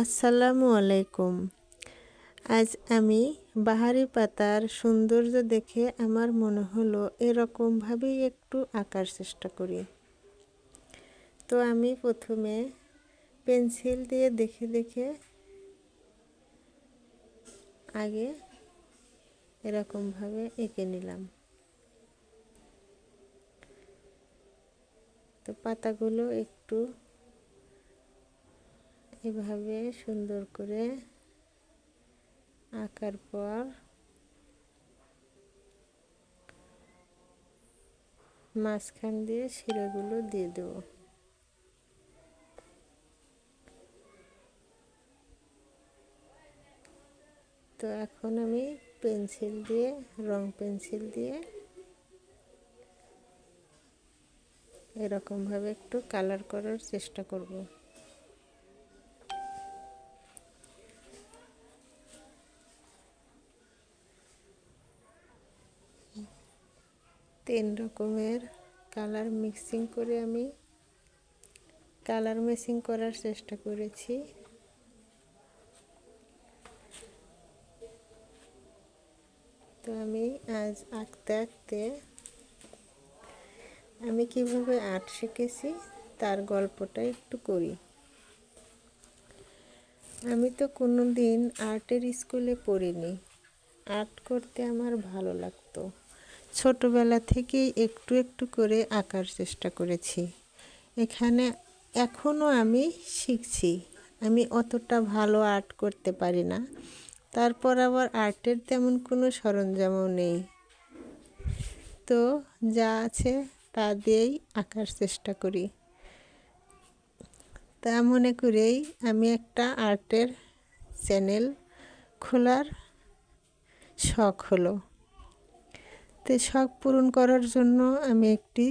আসসালামু আলাইকুম। আজ আমি বাহারি পাতার সৌন্দর্য দেখে আমার মনে হলো এরকমভাবেই একটু আঁকার চেষ্টা করি। তো আমি প্রথমে পেন্সিল দিয়ে দেখে দেখে আগে এরকমভাবে এঁকে নিলাম। তো পাতাগুলো একটু এভাবে সুন্দর করে আঁকার পর মাঝখান দিয়ে শিরাগুলো দিয়ে দেব। তো এখন আমি পেন্সিল দিয়ে রং পেন্সিল দিয়ে এরকমভাবে একটু কালার করার চেষ্টা করব। তিন রকমের কালার মিক্সিং করে আমি কালার ম্যাচিং করার চেষ্টা করেছি। তো আমি আজ আঁকতে আঁকতে আমি কিভাবে আর্ট শিখেছি তার গল্পটা একটু করি। আমি তো কোনো দিন আর্টের স্কুলে পড়িনি। আর্ট করতে আমার ভালো লাগতো। ছোটবেলা থেকেই একটু একটু করে আঁকার চেষ্টা করেছি। এখনও আমি শিখছি। আমি অতটা ভালো আর্ট করতে পারি না। তারপর আবার আর্টের তেমন কোনো সরঞ্জামও নেই। তো যা আছে তা দিয়েই আঁকার চেষ্টা করি। তা মনে করেই আমি একটা আর্টের চ্যানেল খোলার শখ হলো। তো শখ পূরণ করার জন্য আমি একটি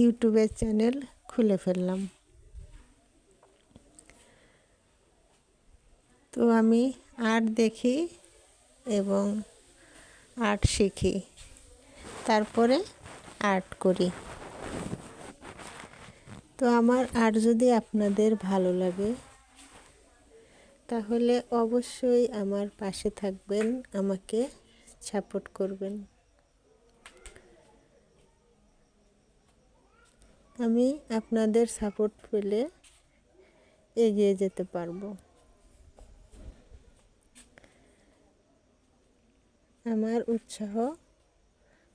ইউটিউবের চ্যানেল খুলে ফেললাম। তো আমি আর্ট দেখি এবং আর্ট শিখি, তারপরে আর্ট করি। তো আমার আর্ট যদি আপনাদের ভালো লাগে তাহলে অবশ্যই আমার পাশে থাকবেন, আমাকে সাপোর্ট করবেন। আমি আপনাদের সাপোর্ট পেলে এগিয়ে যেতে পারবো। আমার উৎসাহ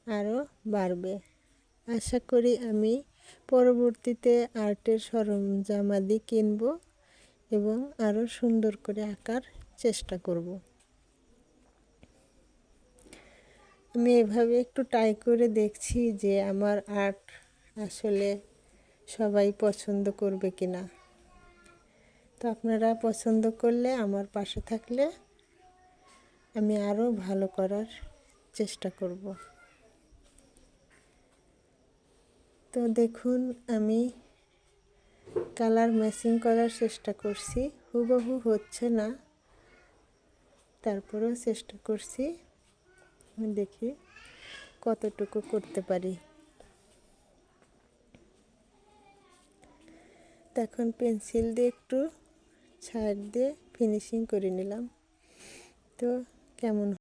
আরও বাড়বে। আশা করি আমি পরবর্তীতে আর্টের সরঞ্জামাদি কিনব এবং আরও সুন্দর করে আঁকার চেষ্টা করব। আমি এভাবে একটু ট্রাই করে দেখছি যে আমার আর্ট আসলে সবাই পছন্দ করবে কিনা। তো আপনারা পছন্দ করলে আমার পাশে থাকলে আমি আরও ভালো করার চেষ্টা করব। তো দেখুন, আমি কালার ম্যাচিং করার চেষ্টা করছি। হুবহু হচ্ছে না, তারপরেও চেষ্টা করছি। দেখি কতটুকু করতে পারি। তখন পেন্সিল দিয়ে একটু সাইড দিয়ে ফিনিশিং করে নিলাম। তো কেমন